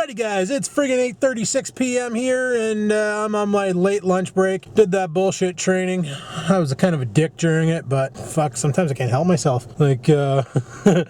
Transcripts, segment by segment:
Alrighty guys, it's friggin' 8:36 p.m. here, and I'm on my late lunch break. Did that bullshit training. I was a kind of a dick during it, but fuck, sometimes I can't help myself. Like, they're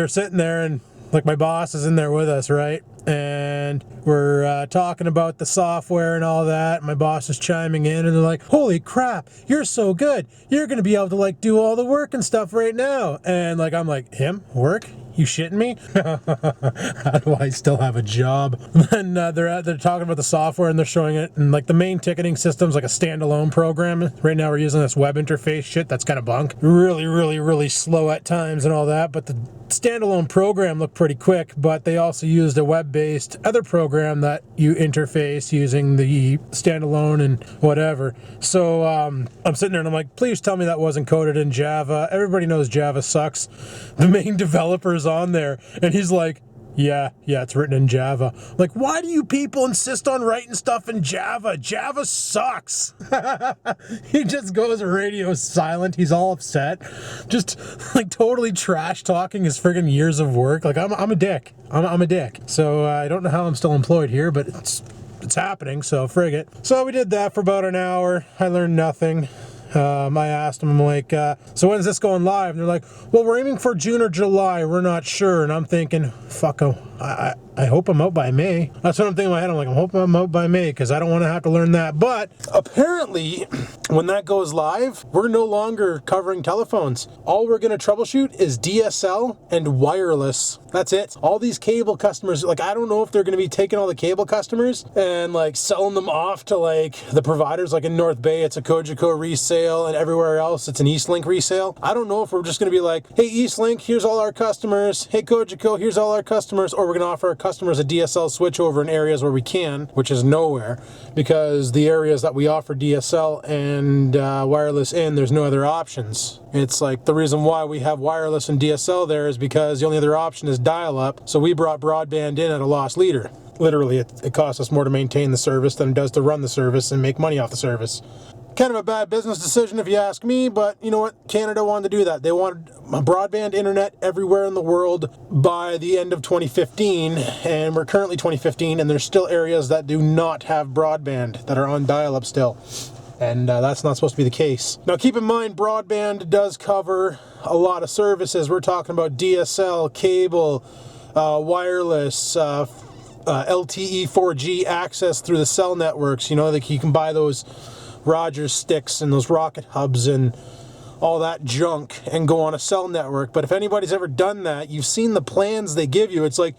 sitting there, and like my boss is in there with us, right? And we're talking about the software and all that. My boss is chiming in, and they're like, holy crap, you're so good. You're gonna be able to like do all the work and stuff right now. And like, I'm like, him? Work? You shitting me? How do I still have a job? And they're talking about the software, and they're showing it, and like the main ticketing system's like a standalone program. Right now we're using this web interface shit that's kind of bunk. Really slow at times and all that, but the standalone program looked pretty quick. But they also used a web-based other program that you interface using the standalone and whatever. So I'm sitting there and I'm like, please tell me that wasn't coded in Java. Everybody knows Java sucks. The main developer's on there, and he's like, yeah, it's written in Java. Like, why do you people insist on writing stuff in Java? Java sucks. He just goes radio silent. He's all upset. Just like totally trash talking his friggin' years of work. Like, I'm a dick. I'm a dick. So I don't know how I'm still employed here, but it's happening, so frig it. So we did that for about an hour. I learned nothing. I asked them, I'm like, so when is this going live? And they're like, well, we're aiming for June or July. We're not sure. And I'm thinking, fuck, I hope I'm out by May. That's what I'm thinking in my head. I'm like, I'm hoping I'm out by May because I don't want to have to learn that. But apparently, when that goes live, we're no longer covering telephones. All we're going to troubleshoot is DSL and wireless. That's it. All these cable customers, like, I don't know if they're going to be taking all the cable customers and like selling them off to like the providers. Like in North Bay, it's a Cogeco resale, and everywhere else, it's an Eastlink resale. I don't know if we're just going to be like, hey, Eastlink, here's all our customers. Hey, Cogeco, here's all our customers. Or we're going to offer our customers a DSL switchover in areas where we can, which is nowhere, because the areas that we offer DSL and wireless in, there's no other options. It's like the reason why we have wireless and DSL there is because the only other option is dial-up. So we brought broadband in at a loss leader. Literally, it costs us more to maintain the service than it does to run the service and make money off the service. Kind of a bad business decision if you ask me, but you know what? Canada wanted to do that. They wanted broadband internet everywhere in the world by the end of 2015, and we're currently 2015, and there's still areas that do not have broadband that are on dial-up still. And that's not supposed to be the case. Now keep in mind, broadband does cover a lot of services. We're talking about DSL, cable, wireless, LTE 4G access through the cell networks. You know, like you can buy those Rogers sticks and those rocket hubs and all that junk and go on a cell network. But if anybody's ever done that, you've seen the plans they give you. It's like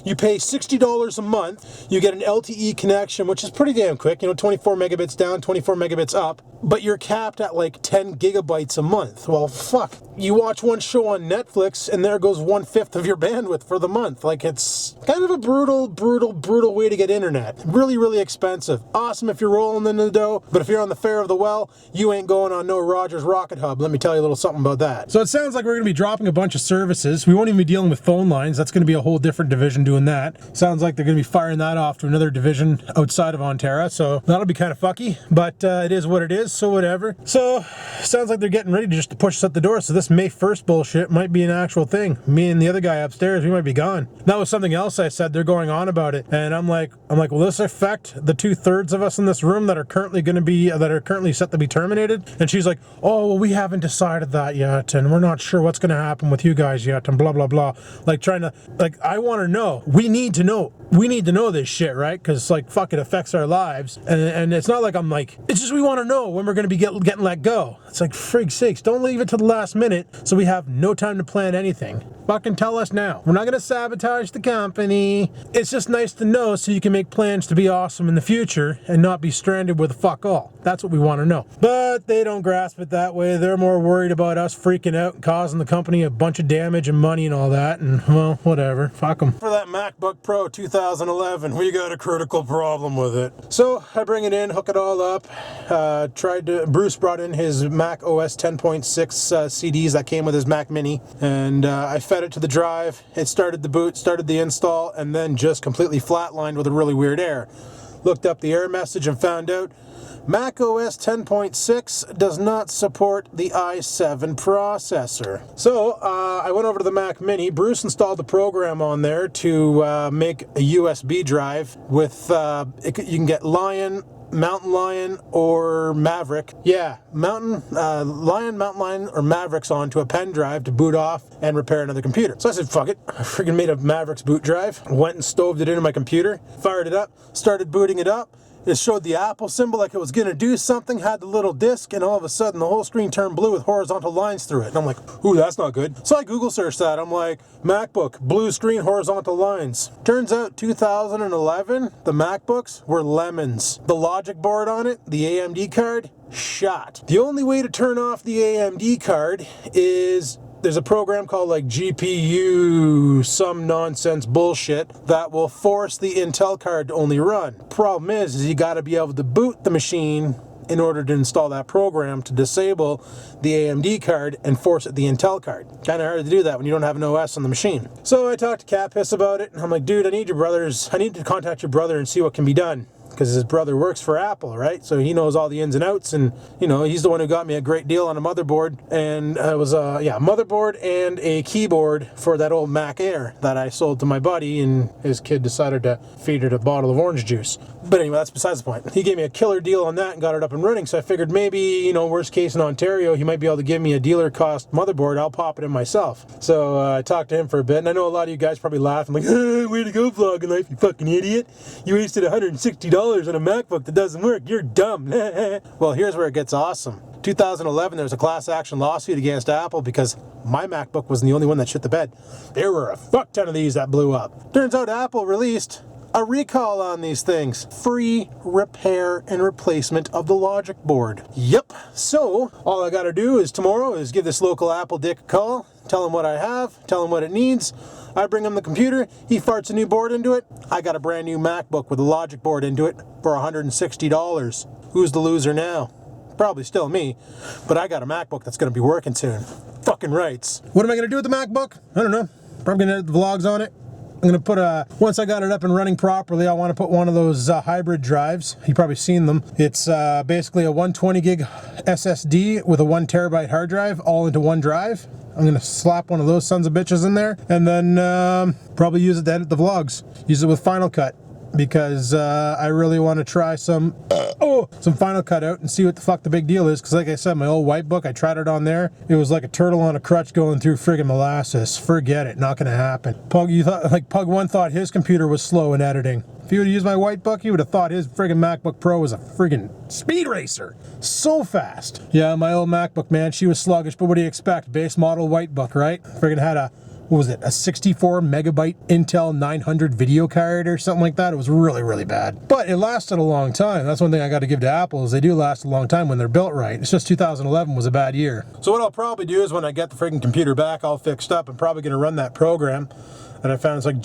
you pay $60 a month, you get an LTE connection, which is pretty damn quick, 24 megabits down, 24 megabits up, but you're capped at like 10 gigabytes a month. Well, fuck. You watch one show on Netflix, and there goes 1/5 of your bandwidth for the month. Like, it's kind of a brutal way to get internet. Really expensive. Awesome if you're rolling in the dough, but if you're on the fare of the well, you ain't going on no Rogers Rocket Hub. Let me tell you a little something about that. So it sounds like we're going to be dropping a bunch of services. We won't even be dealing with phone lines. That's going to be a whole different division doing that. Sounds like they're going to be firing that off to another division outside of Ontario, so that'll be kind of fucky, but it is what it is, so whatever. So sounds like they're getting ready to just push us at the door, so this May 1st bullshit might be an actual thing. Me and the other guy upstairs, we might be gone. That was something else I said. They're going on about it, and I'm like, will this affect the 2/3 of us in this room that are currently set to be terminated? And she's like, oh, well, we haven't decided that yet, and we're not sure what's going to happen with you guys yet, and blah blah blah. Like, trying to, like, I want to know. We need to know this shit, right? Because like, fuck, it affects our lives, and it's not like I'm like, it's just we want to know when we're going to be getting let go. It's like, frig's sakes, don't leave it to the last minute so we have no time to plan anything. Fucking tell us now. We're not going to sabotage the company. It's just nice to know so you can make plans to be awesome in the future and not be stranded with a fuck all. That's what we want to know. But they don't grasp it that way. They're more worried about us freaking out and causing the company a bunch of damage and money and all that, and well, whatever. Fuck them. For that MacBook Pro 2011, we got a critical problem with it. So I bring it in, hook it all up. Bruce brought in his Mac OS 10.6 CDs that came with his Mac Mini, and I fed it to the drive. It started the boot, started the install, and then just completely flatlined with a really weird error. looked up the error message and found out Mac OS 10.6 does not support the i7 processor. So I went over to the Mac Mini. Bruce installed the program on there to make a USB drive with, you can get Lion, Mountain Lion, or Maverick. Yeah, Mountain Lion, or Mavericks onto a pen drive to boot off and repair another computer. So I said, fuck it. I freaking made a Mavericks boot drive, went and stoved it into my computer, fired it up, started booting it up. It showed the Apple symbol like it was going to do something, had the little disc, and all of a sudden the whole screen turned blue with horizontal lines through it. And I'm like, ooh, that's not good. So I Google searched that. I'm like, MacBook, blue screen, horizontal lines. Turns out 2011, the MacBooks were lemons. The logic board on it, the AMD card, shot. The only way to turn off the AMD card is there's a program called like GPU, some nonsense bullshit, that will force the Intel card to only run. Problem is you got to be able to boot the machine in order to install that program to disable the AMD card and force it the Intel card. Kind of hard to do that when you don't have an OS on the machine. So I talked to Cat Piss about it, and I'm like, dude, I need to contact your brother and see what can be done. Because his brother works for Apple, right? So he knows all the ins and outs, and you know, he's the one who got me a great deal on a motherboard, and it was a motherboard and a keyboard for that old Mac Air that I sold to my buddy, and his kid decided to feed it a bottle of orange juice. But anyway, that's besides the point. He gave me a killer deal on that and got it up and running, so I figured maybe, you know, worst case in Ontario, he might be able to give me a dealer cost motherboard. I'll pop it in myself. So I talked to him for a bit, and I know a lot of you guys probably laughing like, way to go, vlogging life, you fucking idiot. You wasted $160 on a MacBook that doesn't work. You're dumb. Well, here's where it gets awesome. 2011, there was a class action lawsuit against Apple because my MacBook wasn't the only one that shit the bed. There were a fuck ton of these that blew up. Turns out Apple released a recall on these things. Free repair and replacement of the logic board. Yep. So, all I gotta do is tomorrow is give this local Apple dick a call, tell him what I have, tell him what it needs. I bring him the computer, he farts a new board into it. I got a brand new MacBook with a logic board into it for $160. Who's the loser now? Probably still me, but I got a MacBook that's gonna be working soon. Fucking rights. What am I gonna do with the MacBook? I don't know. Probably gonna edit the vlogs on it. I'm gonna put once I got it up and running properly, I want to put one of those hybrid drives. You've probably seen them. It's basically a 120 gig SSD with a 1 terabyte hard drive all into one drive. I'm gonna slap one of those sons of bitches in there, and then probably use it to edit the vlogs. Use it with Final Cut, because I really want to try some Final Cut out and see what the fuck the big deal is. Because like I said, my old white book, I tried it on there. It was like a turtle on a crutch going through friggin' molasses. Forget it, not gonna happen. Pug1 thought his computer was slow in editing. If he would have used my white book, he would have thought his friggin' MacBook Pro was a friggin' speed racer. So fast. Yeah, my old MacBook, man, she was sluggish, but what do you expect? Base model white book, right? Friggin' had a, what was it, a 64 megabyte Intel 900 video card or something like that. It was really, really bad. But it lasted a long time. That's one thing I got to give to Apple, is they do last a long time when they're built right. It's just 2011 was a bad year. So what I'll probably do is when I get the friggin' computer back all fixed up, I'm probably going to run that program. And I found it's like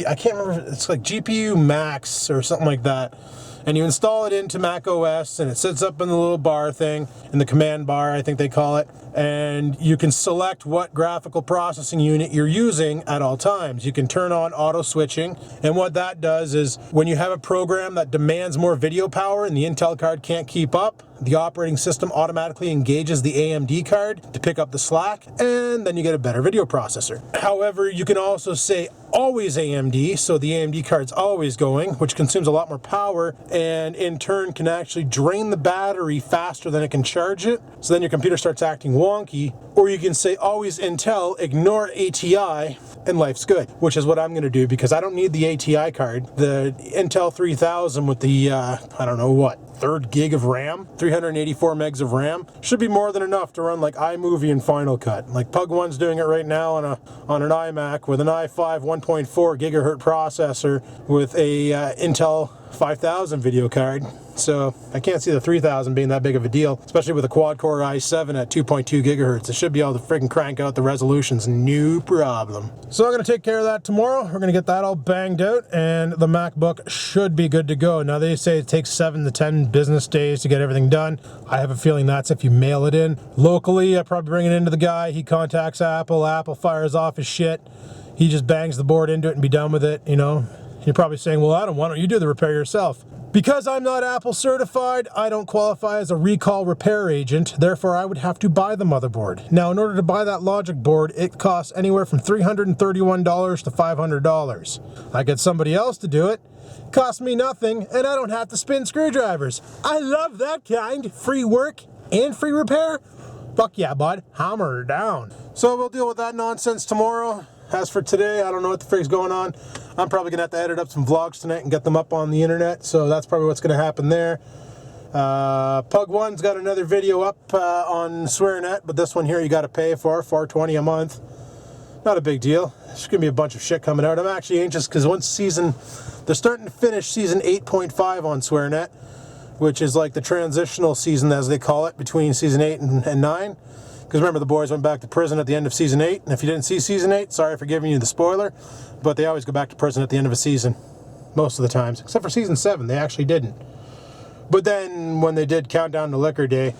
I can't remember, it's like GPU Max or something like that. And you install it into Mac OS, and it sits up in the little bar thing, in the command bar, I think they call it. And you can select what graphical processing unit you're using at all times. You can turn on auto switching, and what that does is when you have a program that demands more video power and the Intel card can't keep up, the operating system automatically engages the AMD card to pick up the slack, and then you get a better video processor. However, you can also say always AMD, so the AMD card's always going, which consumes a lot more power, and in turn can actually drain the battery faster than it can charge it, so then your computer starts acting wonky. Or you can say always Intel, ignore ATI, and life's good, which is what I'm going to do, because I don't need the ATI card. The Intel 3000 with the, I don't know what, 3rd gig of RAM, 384 megs of RAM, should be more than enough to run like iMovie and Final Cut. Like Pug1's doing it right now on an iMac with an i5 1.4 gigahertz processor with a Intel 5000 video card. So I can't see the 3000 being that big of a deal, especially with a quad-core i7 at 2.2 gigahertz. It should be able to freaking crank out the resolutions, no problem. So I'm going to take care of that tomorrow. We're going to get that all banged out, and the MacBook should be good to go. Now, they say it takes 7 to 10 business days to get everything done. I have a feeling that's if you mail it in. Locally, I probably bring it into the guy. He contacts Apple. Apple fires off his shit. He just bangs the board into it and be done with it, you know. You're probably saying, well, Adam, why don't you do the repair yourself? Because I'm not Apple certified, I don't qualify as a recall repair agent, therefore I would have to buy the motherboard. Now, in order to buy that logic board, it costs anywhere from $331 to $500. I get somebody else to do it, costs me nothing, and I don't have to spin screwdrivers. I love that kind. Free work and free repair. Fuck yeah, bud. Hammer down. So we'll deal with that nonsense tomorrow. As for today, I don't know what the frig's going on. I'm probably going to have to edit up some vlogs tonight and get them up on the internet, so that's probably what's going to happen there. Pug 1's got another video up on SwearNet, but this one here you got to pay for, $4.20 a month. Not a big deal. There's going to be a bunch of shit coming out. I'm actually anxious because they're starting to finish season 8.5 on SwearNet, which is like the transitional season, as they call it, between season 8 and 9. Because remember, the boys went back to prison at the end of season 8, and if you didn't see season 8, sorry for giving you the spoiler, but they always go back to prison at the end of a season. Most of the times. Except for season 7, they actually didn't. But then, when they did Countdown to Liquor Day,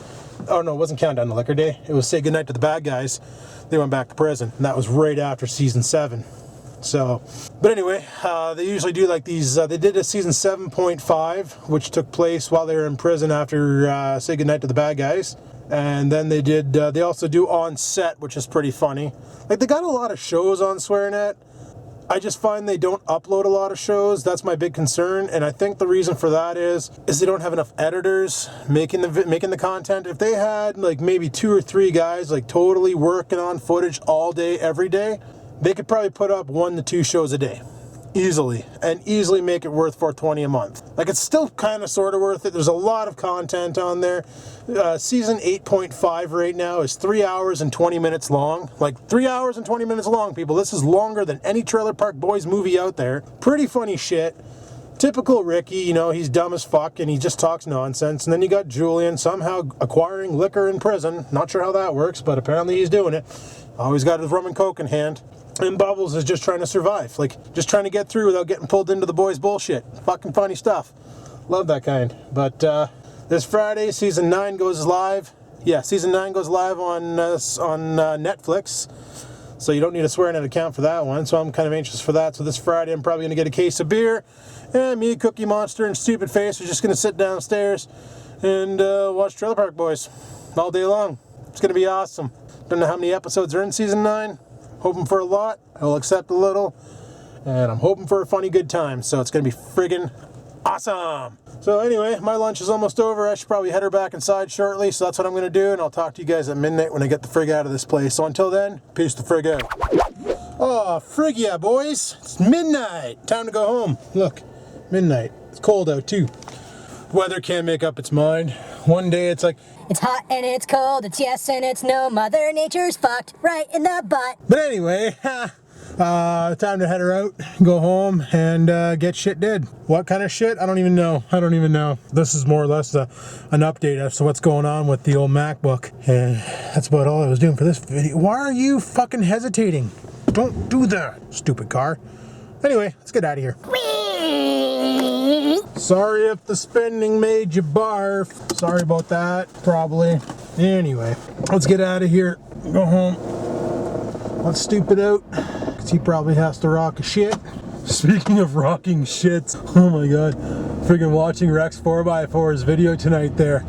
oh no, it wasn't Countdown to Liquor Day, it was Say Goodnight to the Bad Guys, they went back to prison, and that was right after season 7. So, but anyway, they usually do like these, they did a season 7.5, which took place while they were in prison after Say Goodnight to the Bad Guys. And then they also do On Set, which is pretty funny. Like, they got a lot of shows on SwearNet. I just find they don't upload a lot of shows. That's my big concern, and I think the reason for that is they don't have enough editors making the content. If they had like maybe 2 or 3 guys like totally working on footage all day, every day, they could probably put up 1 to 2 shows a day. Easily, and easily make it worth $4.20 a month. Like, it's still kind of sort of worth it. There's a lot of content on there. Season 8.5 right now is 3 hours and 20 minutes long. Like, 3 hours and 20 minutes long, people. This is longer than any Trailer Park Boys movie out there. Pretty funny shit. Typical Ricky, you know, he's dumb as fuck and he just talks nonsense. And then you got Julian somehow acquiring liquor in prison. Not sure how that works, but apparently he's doing it. Always got his rum and coke in hand. And Bubbles is just trying to survive. Like, just trying to get through without getting pulled into the boys' bullshit. Fucking funny stuff. Love that kind. But this Friday, season 9 goes live. Yeah, season 9 goes live on Netflix. So you don't need a SwearNet account for that one. So I'm kind of anxious for that. So this Friday, I'm probably going to get a case of beer. And me, Cookie Monster, and Stupid Face are just going to sit downstairs and watch Trailer Park Boys all day long. It's going to be awesome. Don't know how many episodes are in season 9. Hoping for a lot. I'll accept a little. And I'm hoping for a funny good time. So it's going to be friggin' awesome. So anyway, my lunch is almost over. I should probably head her back inside shortly. So that's what I'm going to do. And I'll talk to you guys at midnight when I get the frig out of this place. So until then, peace the frig out. Oh, frig yeah, boys. It's midnight. Time to go home. Look, midnight. It's cold out too. Weather can't make up its mind. One day it's like, it's hot and it's cold, it's yes and it's no, Mother Nature's fucked right in the butt. But anyway, time to head her out, go home, and get shit did. What kind of shit? I don't even know. This is more or less an update as to what's going on with the old MacBook. And that's about all I was doing for this video. Why are you fucking hesitating? Don't do that, stupid car. Anyway, let's get out of here. Sorry if the spinning made you barf. Sorry about that, probably. Anyway, let's get out of here. Go home. Let's stupid out, because he probably has to rock a shit. Speaking of rocking shits, oh my god. Friggin' watching Rex 4x4's video tonight there.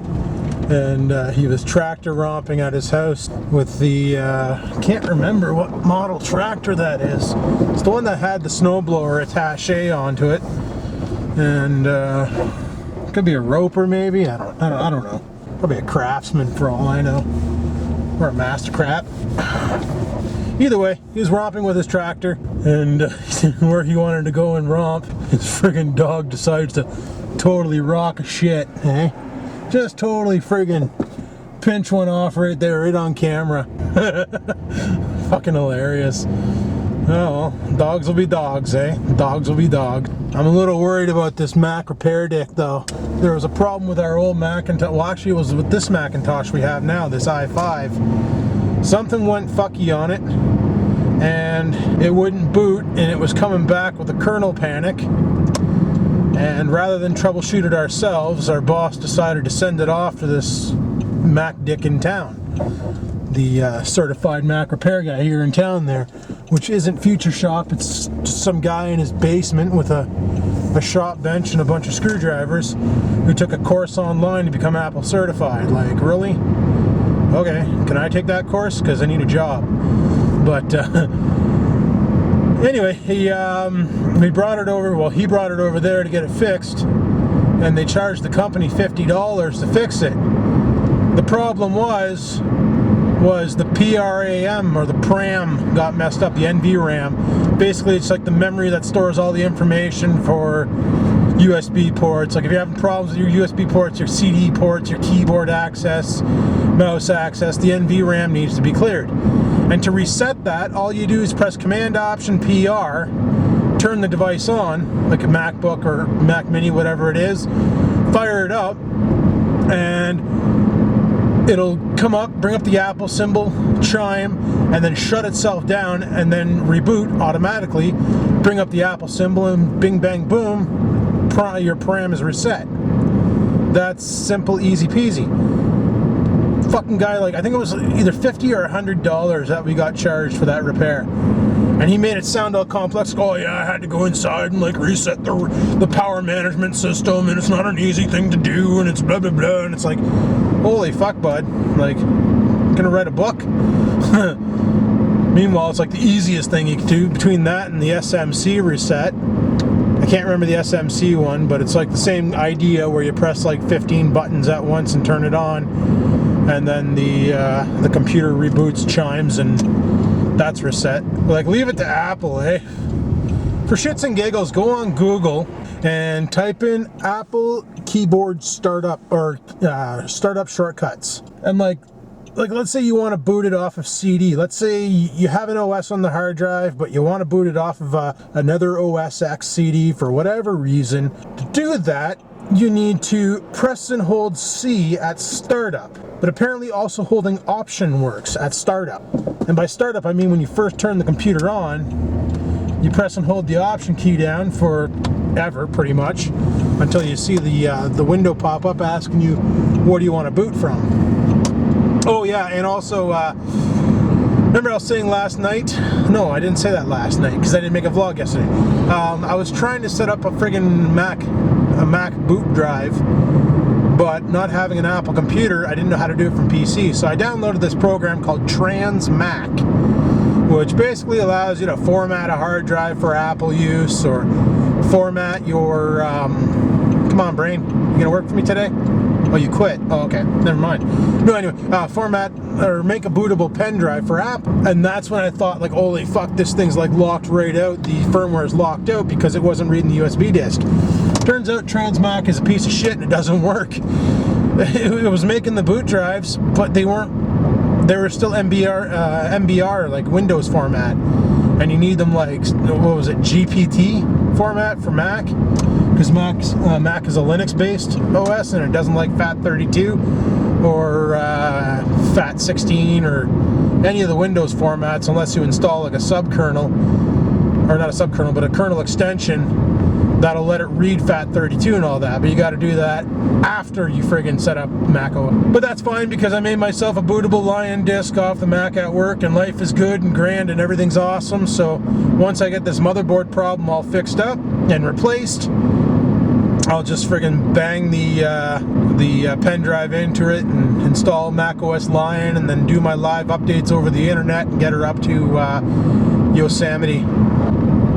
And he was tractor romping at his house with the, can't remember what model tractor that is. It's the one that had the snowblower attaché onto it. And could be a roper maybe. I don't know. Probably a Craftsman for all I know, or a Mastercraft. Either way, he was romping with his tractor, and where he wanted to go and romp, his friggin' dog decides to totally rock a shit. Eh? Just totally friggin' pinch one off right there, right on camera. Fucking hilarious. Oh, well, dogs will be dogs, eh? Dogs will be dogs. I'm a little worried about this Mac repair dick, though. There was a problem with our old Macintosh. Well, actually, it was with this Macintosh we have now, this i5. Something went fucky on it, and it wouldn't boot, and it was coming back with a kernel panic. And rather than troubleshoot it ourselves, our boss decided to send it off to this Mac dick in town. The certified Mac repair guy here in town there. which isn't Future Shop. It's just some guy in his basement with a shop bench and a bunch of screwdrivers who took a course online to become Apple certified. Like, really? Okay, can I take that course? Because I need a job. But anyway, he brought it over. Well, he brought it over there to get it fixed, and they charged the company $50 to fix it. The problem was the PRAM, or the PRAM, got messed up, the NVRAM. Basically, it's like the memory that stores all the information for USB ports. Like if you're having problems with your USB ports, your CD ports, your keyboard access, mouse access, the NVRAM needs to be cleared. And to reset that, all you do is press Command-Option-PR, turn the device on, like a MacBook or Mac Mini, whatever it is, fire it up, and it'll come up, bring up the Apple symbol, chime, and then shut itself down, and then reboot automatically, bring up the Apple symbol, and bing, bang, boom, your PRAM is reset. That's simple, easy peasy. Fucking guy, like, I think it was either $50 or $100 that we got charged for that repair. And he made it sound all complex. Oh yeah, I had to go inside and like reset the power management system, and it's not an easy thing to do, and it's blah blah blah. And it's like, holy fuck, bud! Like, I'm gonna write a book. Meanwhile, it's like the easiest thing you can do between that and the SMC reset. I can't remember the SMC one, but it's like the same idea where you press like 15 buttons at once and turn it on, and then the computer reboots, chimes, and that's reset. Like, leave it to Apple, eh? For shits and giggles, go on Google and type in Apple keyboard startup, or startup shortcuts. And like let's say you want to boot it off of CD. Let's say you have an OS on the hard drive, but you want to boot it off of another OS X CD for whatever reason. To do that, you need to press and hold C at startup. But apparently also holding Option works at startup. And by startup, I mean when you first turn the computer on, you press and hold the Option key down for ever, pretty much, until you see the window pop up asking you, what do you want to boot from? Oh yeah, and also, remember I was saying last night? No, I didn't say that last night, because I didn't make a vlog yesterday. I was trying to set up a friggin' Mac boot drive, but not having an Apple computer, I didn't know how to do it from PC. So I downloaded this program called Trans Mac, which basically allows you to format a hard drive for Apple use, or format your, come on brain, you gonna work for me today? Oh, you quit. Oh, okay. Never mind. No, anyway, format or make a bootable pen drive for Apple. And that's when I thought, like, holy fuck, this thing's like locked right out. The firmware's locked out because it wasn't reading the USB disk. Turns out Transmac is a piece of shit and it doesn't work. It was making the boot drives, but they weren't. They were still MBR, like Windows format. And you need them like, what was it, GPT format for Mac? Because Mac is a Linux-based OS, and it doesn't like FAT32 or FAT16 or any of the Windows formats unless you install like a subkernel, or not a subkernel, but a kernel extension that'll let it read FAT32 and all that. But you got to do that after you friggin' set up Mac OS. But that's fine because I made myself a bootable Lion disk off the Mac at work, and life is good and grand and everything's awesome. So once I get this motherboard problem all fixed up and replaced, I'll just friggin' bang the pen drive into it and install macOS Lion, and then do my live updates over the internet and get her up to Yosemite.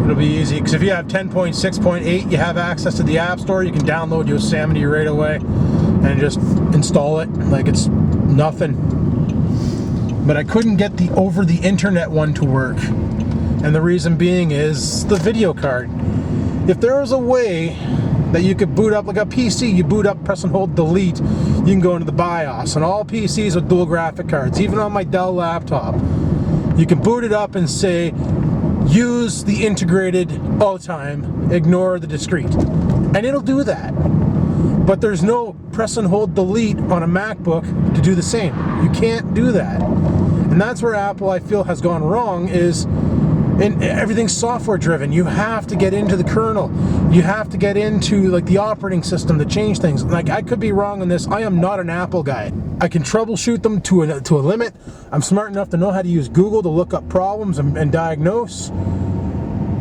It'll be easy, because if you have 10.6.8, you have access to the App Store, you can download Yosemite right away and just install it like it's nothing. But I couldn't get the over the internet one to work, and the reason being is the video card. If there was a way that you could boot up like a PC, you boot up, press and hold delete, you can go into the BIOS. And all PCs with dual graphic cards, even on my Dell laptop, you can boot it up and say, use the integrated all the time, ignore the discrete. And it'll do that. But there's no press and hold delete on a MacBook to do the same. You can't do that. And that's where Apple, I feel, has gone wrong, is And everything's software driven. You have to get into the kernel. You have to get into like the operating system to change things. Like, I could be wrong on this. I am not an Apple guy. I can troubleshoot them to a limit. I'm smart enough to know how to use Google to look up problems and diagnose.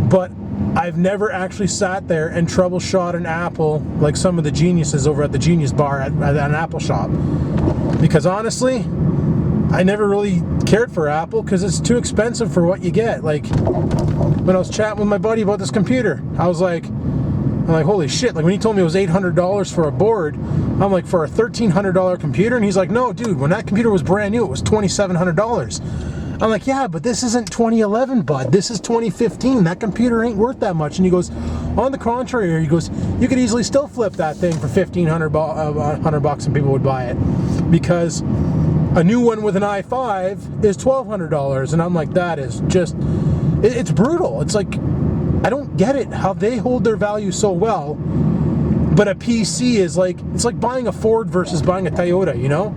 But I've never actually sat there and troubleshot an Apple like some of the geniuses over at the Genius Bar at an Apple shop. Because honestly, I never really cared for Apple because it's too expensive for what you get. Like, when I was chatting with my buddy about this computer, I'm like, holy shit. Like, when he told me it was $800 for a board, I'm like, for a $1,300 computer? And he's like, no, dude, when that computer was brand new, it was $2,700. I'm like, yeah, but this isn't 2011, bud. This is 2015. That computer ain't worth that much. And he goes, on the contrary, he goes, you could easily still flip that thing for $1,500 and people would buy it. Because a new one with an i5 is $1,200. And I'm like, that is just, it's brutal. It's like, I don't get it how they hold their value so well. But a PC is like, it's like buying a Ford versus buying a Toyota, you know?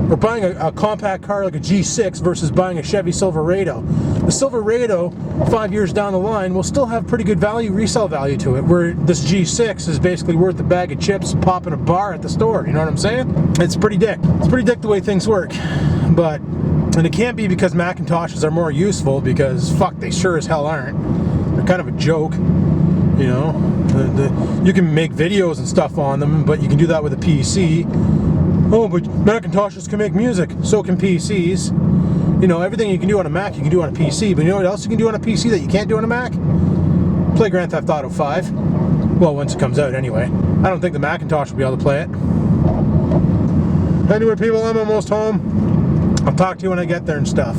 Or buying a compact car like a G6 versus buying a Chevy Silverado. The Silverado, 5 years down the line, will still have pretty good value, resale value to it, where this G6 is basically worth a bag of chips popping a bar at the store, you know what I'm saying? It's pretty dick. It's pretty dick the way things work. But, and it can't be because Macintoshes are more useful, because fuck, they sure as hell aren't. They're kind of a joke, you know? You can make videos and stuff on them, but you can do that with a PC. Oh, but Macintoshes can make music. So can PCs. You know, everything you can do on a Mac, you can do on a PC. But you know what else you can do on a PC that you can't do on a Mac? Play Grand Theft Auto 5. Well, once it comes out anyway. I don't think the Macintosh will be able to play it. Anyway, people, I'm almost home. I'll talk to you when I get there and stuff.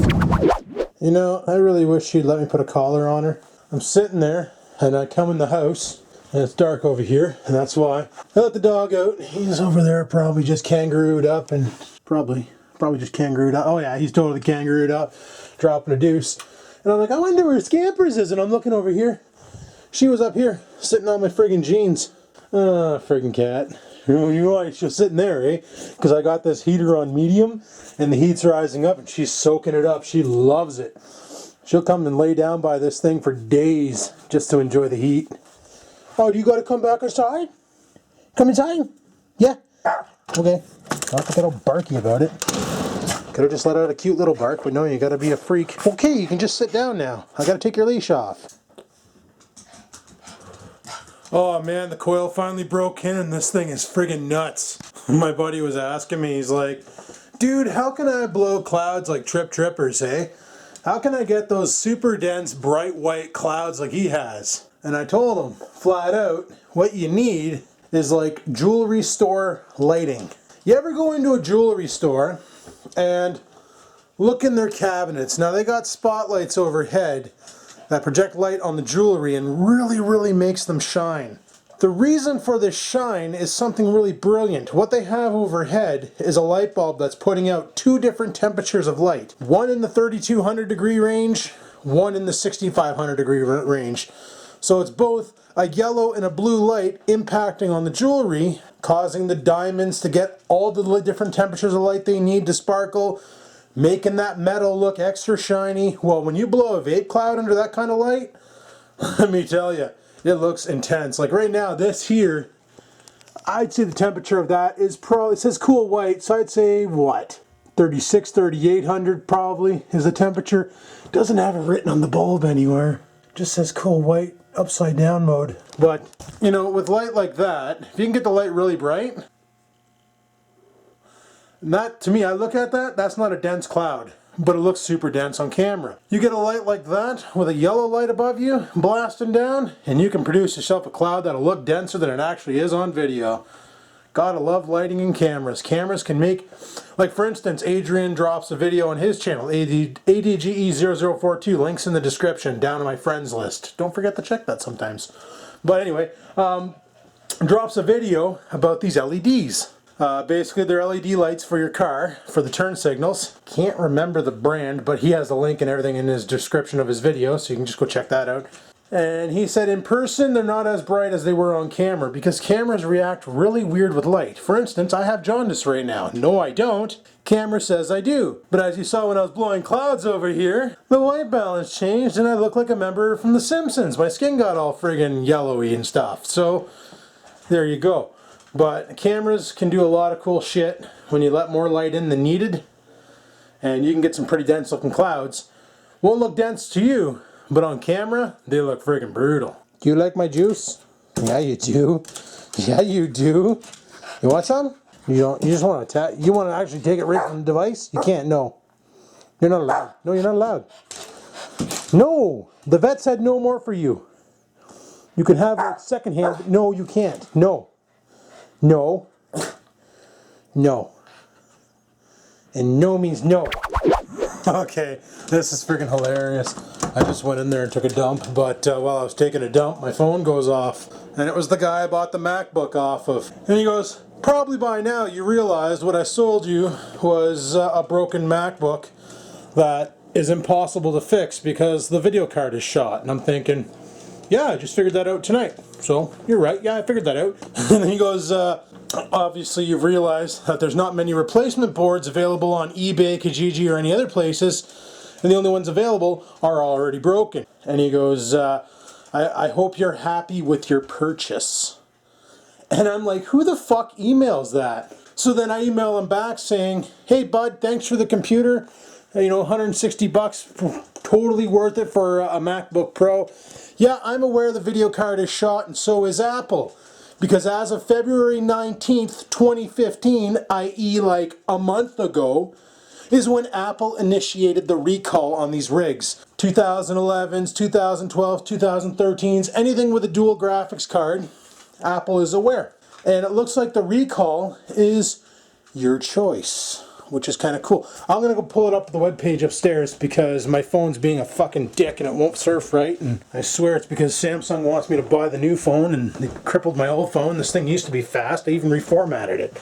You know, I really wish she'd let me put a collar on her. I'm sitting there, and I come in the house, and it's dark over here, and that's why. I let the dog out. He's over there probably just kangarooed up and probably just kangarooed up. Oh yeah, he's totally kangarooed up, dropping a deuce. And I'm like, I wonder where Scampers is, and I'm looking over here. She was up here, sitting on my friggin' jeans. Friggin' cat. You know why she's sitting there, eh? Because I got this heater on medium, and the heat's rising up, and she's soaking it up. She loves it. She'll come and lay down by this thing for days just to enjoy the heat. Oh, do you got to come back inside? Come inside? Yeah. Okay. Not to get all barky about it. Could have just let out a cute little bark, but no, you got to be a freak. Okay, you can just sit down now. I got to take your leash off. Oh man, the coil finally broke in and this thing is friggin' nuts. My buddy was asking me, he's like, dude, how can I blow clouds like Trip Trippers, eh? How can I get those super dense, bright white clouds like he has? And I told him, flat out, what you need is like jewelry store lighting. You ever go into a jewelry store and look in their cabinets? Now they got spotlights overhead that project light on the jewelry and really makes them shine. The reason for this shine is something really brilliant. What they have overhead is a light bulb that's putting out two different temperatures of light. One in the 3200 degree range, one in the 6500 degree range. So it's both a yellow and a blue light impacting on the jewelry, causing the diamonds to get all the different temperatures of light they need to sparkle, making that metal look extra shiny. Well, when you blow a vape cloud under that kind of light, let me tell you, it looks intense. Like right now, this here, I'd say the temperature of that is probably, it says cool white, so I'd say what? 36, 3800 probably is the temperature. Doesn't have it written on the bulb anywhere. Just says cool white. Upside down mode. But, you know, with light like that, if you can get the light really bright, and that, to me, I look at that, that's not a dense cloud, but it looks super dense on camera. You get a light like that, with a yellow light above you, blasting down, and you can produce yourself a cloud that'll look denser than it actually is on video. Gotta love lighting in cameras. Cameras can make, like for instance, Adrian drops a video on his channel, ADGE0042, links in the description, down on my friends list. Don't forget to check that sometimes. But anyway, drops a video about these LEDs. Basically they're LED lights for your car, for the turn signals. Can't remember the brand, but he has the link and everything in his description of his video, so you can just go check that out. And he said in person they're not as bright as they were on camera because cameras react really weird with light. For instance, I have jaundice right now. No, I don't. Camera says I do. But as you saw when I was blowing clouds over here, the white balance changed and I look like a member from The Simpsons. My skin got all friggin' yellowy and stuff. So there you go. But cameras can do a lot of cool shit when you let more light in than needed. And you can get some pretty dense looking clouds. Won't look dense to you, but on camera, they look friggin' brutal. Do you like my juice? Yeah, you do. Yeah, you do. You want some? You don't. You just want to you want to actually take it right from the device? You can't. No. You're not allowed. No, you're not allowed. No. The vet said no more for you. You can have it secondhand. But no, you can't. No. No. No. And no means no. Okay, this is freaking hilarious. I just went in there and took a dump, but while I was taking a dump, my phone goes off. And it was the guy I bought the MacBook off of. And he goes, probably by now you realized what I sold you was a broken MacBook that is impossible to fix because the video card is shot. And I'm thinking, yeah, I just figured that out tonight. So, you're right, yeah, I figured that out. And he goes, obviously you've realized that there's not many replacement boards available on eBay, Kijiji, or any other places, and the only ones available are already broken. And he goes, I hope you're happy with your purchase. And I'm like, who the fuck emails that? So then I email him back saying, hey bud, thanks for the computer. You know, 160 bucks, totally worth it for a MacBook Pro. Yeah, I'm aware the video card is shot and so is Apple. Because as of February 19th, 2015, i.e. like a month ago, is when Apple initiated the recall on these rigs. 2011s, 2012s, 2013s, anything with a dual graphics card, Apple is aware. And it looks like the recall is your choice, which is kind of cool. I'm going to go pull it up the webpage upstairs because my phone's being a fucking dick and it won't surf right. And I swear it's because Samsung wants me to buy the new phone and they crippled my old phone. This thing used to be fast. I even reformatted it.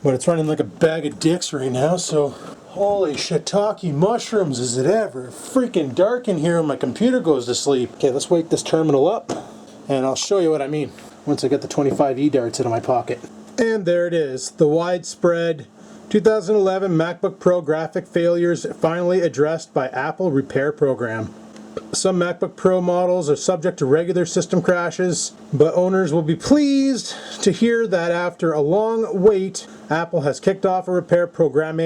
But it's running like a bag of dicks right now, so holy shiitake mushrooms, is it ever freaking dark in here when my computer goes to sleep. Okay, let's wake this terminal up and I'll show you what I mean once I get the 25E darts into my pocket. And there it is, the widespread 2011 MacBook Pro graphic failures finally addressed by Apple repair program. Some MacBook Pro models are subject to regular system crashes, but owners will be pleased to hear that after a long wait, Apple has kicked off a repair program.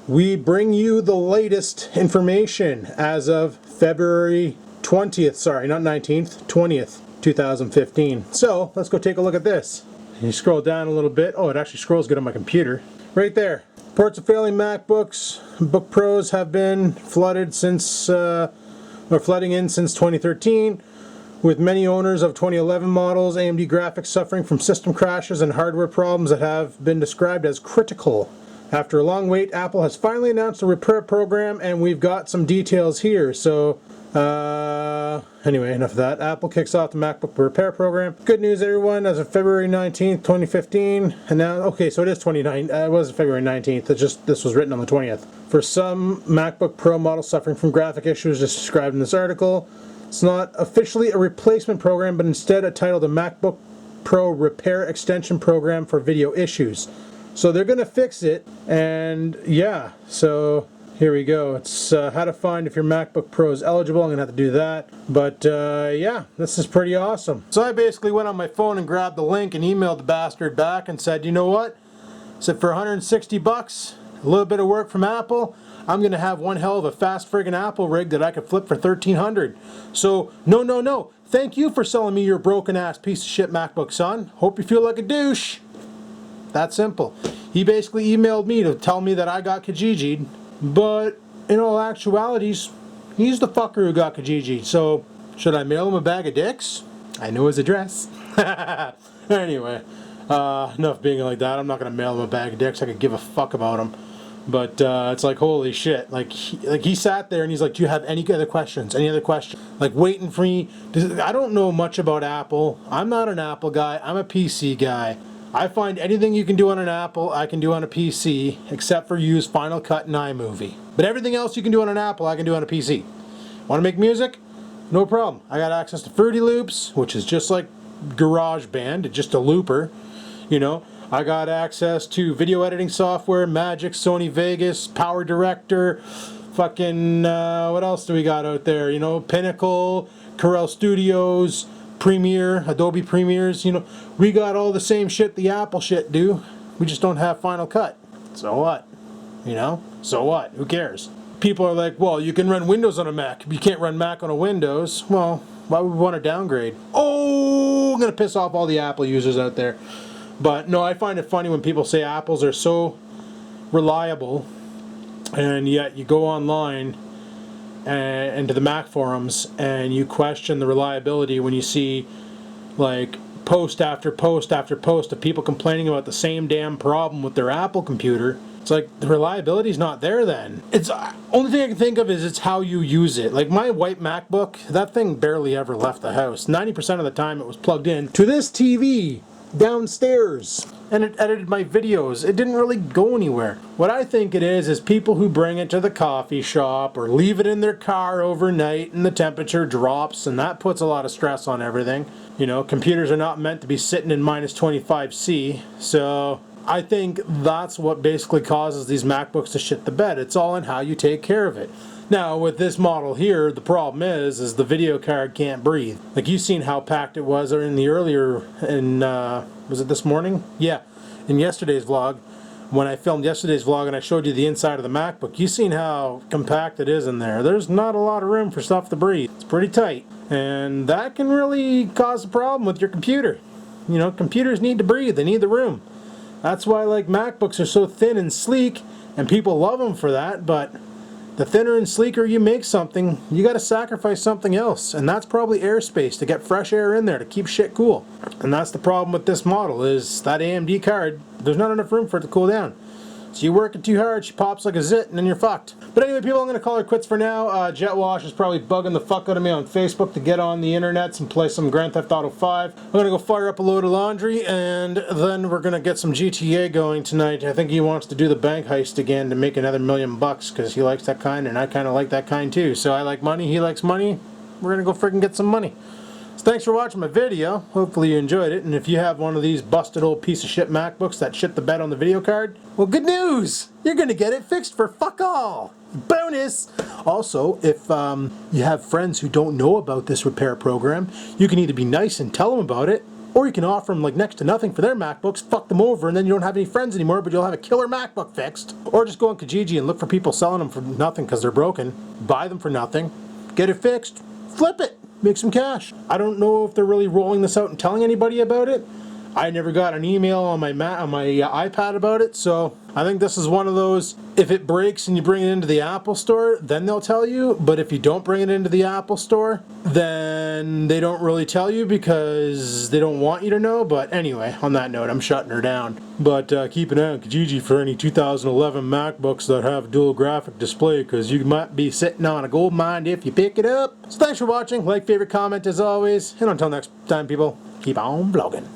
We bring you the latest information as of February 20th, sorry, not 19th, 20th, 2015. So, let's go take a look at this. You scroll down a little bit. Oh, it actually scrolls good on my computer. Right there. Reports of failing MacBooks. Book Pros have been flooded since, flooding in since 2013, with many owners of 2011 models, AMD graphics suffering from system crashes and hardware problems that have been described as critical. After a long wait, Apple has finally announced a repair program, and we've got some details here. So, anyway, enough of that. Apple kicks off the MacBook repair program. Good news, everyone. As of February 19th, 2015, and now, okay, so it is 29. It was February 19th. It's just this was written on the 20th. For some MacBook Pro models suffering from graphic issues as described in this article, it's not officially a replacement program, but instead titled a MacBook Pro Repair Extension Program for Video Issues. So they're going to fix it, and yeah, so here we go. It's how to find if your MacBook Pro is eligible. I'm going to have to do that. But yeah, this is pretty awesome. So I basically went on my phone and grabbed the link and emailed the bastard back and said, you know what? I said for 160 bucks, a little bit of work from Apple, I'm going to have one hell of a fast friggin' Apple rig that I could flip for $1,300. So no. Thank you for selling me your broken ass piece of shit MacBook, son. Hope you feel like a douche. That simple. He basically emailed me to tell me that I got Kijiji'd, but in all actualities, he's the fucker who got Kijiji'd. So, should I mail him a bag of dicks? I know his address. Anyway, enough being like that. I'm not going to mail him a bag of dicks. I could give a fuck about him. But it's like, holy shit. Like he sat there and he's like, do you have any other questions? Any other questions? Like waiting for me. I don't know much about Apple. I'm not an Apple guy. I'm a PC guy. I find anything you can do on an Apple, I can do on a PC, except for use Final Cut and iMovie. But everything else you can do on an Apple, I can do on a PC. Want to make music? no problem. I got access to Fruity Loops, which is just like GarageBand, just a looper, you know. I got access to video editing software, Magic, Sony Vegas, Power Director, fucking, what else do we got out there? You know, Pinnacle, Corel Studios, Premiere, Adobe Premieres, you know. We got all the same shit the Apple shit do. We just don't have Final Cut. So what? You know? So what? Who cares? People are like, well, you can run Windows on a Mac. You can't run Mac on a Windows. Well, why would we want to downgrade? Oh, I'm going to piss off all the Apple users out there. But no, I find it funny when people say Apples are so reliable, and yet you go online and to the Mac forums and you question the reliability when you see like post after post after post of people complaining about the same damn problem with their Apple computer. It's like the reliability's not there then. It's only thing I can think of is it's how you use it. Like my white MacBook, that thing barely ever left the house. 90% of the time it was plugged in to this TV downstairs, and it edited my videos. It didn't really go anywhere. What I think it is people who bring it to the coffee shop or leave it in their car overnight and the temperature drops, and that puts a lot of stress on everything. You know, computers are not meant to be sitting in minus 25°C, so I think that's what basically causes these MacBooks to shit the bed. It's all in how you take care of it. Now, with this model here, the problem is the video card can't breathe. Like, you've seen how packed it was in the earlier, was it this morning? Yeah, in yesterday's vlog. When I filmed yesterday's vlog and I showed you the inside of the MacBook, you've seen how compact it is in there. There's not a lot of room for stuff to breathe. It's pretty tight. And that can really cause a problem with your computer. You know, computers need to breathe. They need the room. That's why, like, MacBooks are so thin and sleek, and people love them for that, but the thinner and sleeker you make something, you got to sacrifice something else, and that's probably airspace to get fresh air in there to keep shit cool. And that's the problem with this model is that AMD card, there's not enough room for it to cool down. So you work it too hard, she pops like a zit, and then you're fucked. But anyway, people, I'm going to call her quits for now. Jetwash is probably bugging the fuck out of me on Facebook to get on the internets and play some Grand Theft Auto 5. I'm going to go fire up a load of laundry, and then we're going to get some GTA going tonight. I think he wants to do the bank heist again to make another $1 million because he likes that kind, and I kind of like that kind too. So I like money, he likes money. We're going to go freaking get some money. Thanks for watching my video. Hopefully you enjoyed it, and if you have one of these busted old piece of shit MacBooks that shit the bed on the video card, well, good news! You're gonna get it fixed for fuck all! Bonus! Also, if you have friends who don't know about this repair program, you can either be nice and tell them about it, or you can offer them like next to nothing for their MacBooks, fuck them over, and then you don't have any friends anymore, but you'll have a killer MacBook fixed. Or just go on Kijiji and look for people selling them for nothing because they're broken. Buy them for nothing, get it fixed, flip it! Make some cash. I don't know if they're really rolling this out and telling anybody about it. I never got an email on my iPad about it, so I think this is one of those, if it breaks and you bring it into the Apple Store, then they'll tell you, but if you don't bring it into the Apple Store, then they don't really tell you because they don't want you to know. But anyway, on that note, I'm shutting her down. But keep an eye on Kijiji for any 2011 MacBooks that have dual graphic display, because you might be sitting on a gold mine if you pick it up. So thanks for watching, like, favorite, comment as always, and until next time, people, keep on vlogging.